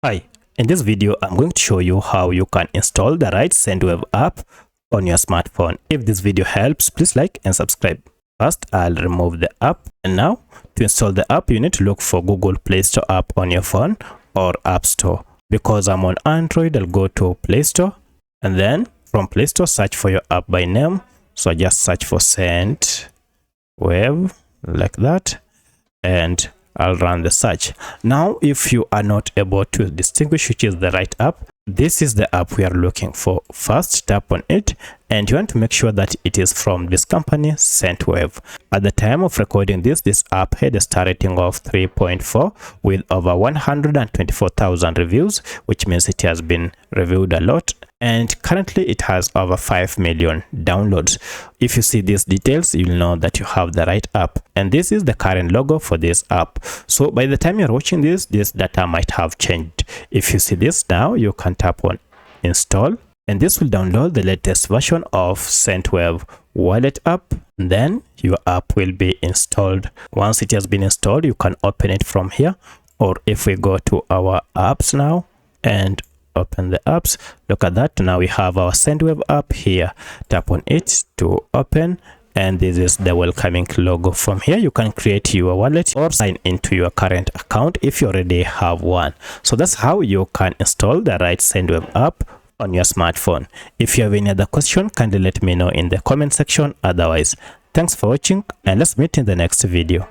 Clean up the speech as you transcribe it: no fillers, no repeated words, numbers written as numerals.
Hi, in this video I'm going to show you how you can install the right Sendwave app on your smartphone. If this video helps, please like and subscribe. First, I'll remove the app, and now to install the app you need to look for Google Play Store app on your phone or App Store. Because I'm on Android, I'll go to Play Store, and then from Play Store search for your app by name. So I just search for Sendwave like that, and I'll run the search. Now, if you are not able to distinguish which is the right app, this is the app we are looking for. First, tap on it, and you want to make sure that it is from this company, Sendwave. At the time of recording this app had a star rating of 3.4 with over 124,000 reviews, which means it has been reviewed a lot. And currently it has over 5 million downloads. If you see these details, you'll know that you have the right app. And this is the current logo for this app. So by the time you're watching this data might have changed. If you see this now, you can tap on install, and this will download the latest version of Sendwave wallet app. Then your app will be installed. Once it has been installed, you can open it from here. Or if we go to our apps now and open the apps, look at that. Now we have our Sendwave app here. Tap on it to open, and this is the welcoming logo. From here you can create your wallet or sign into your current account if you already have one. So that's how you can install the right Sendwave app on your smartphone. If you have any other question, kindly let me know in the comment section. Otherwise, thanks for watching, and let's meet in the next video.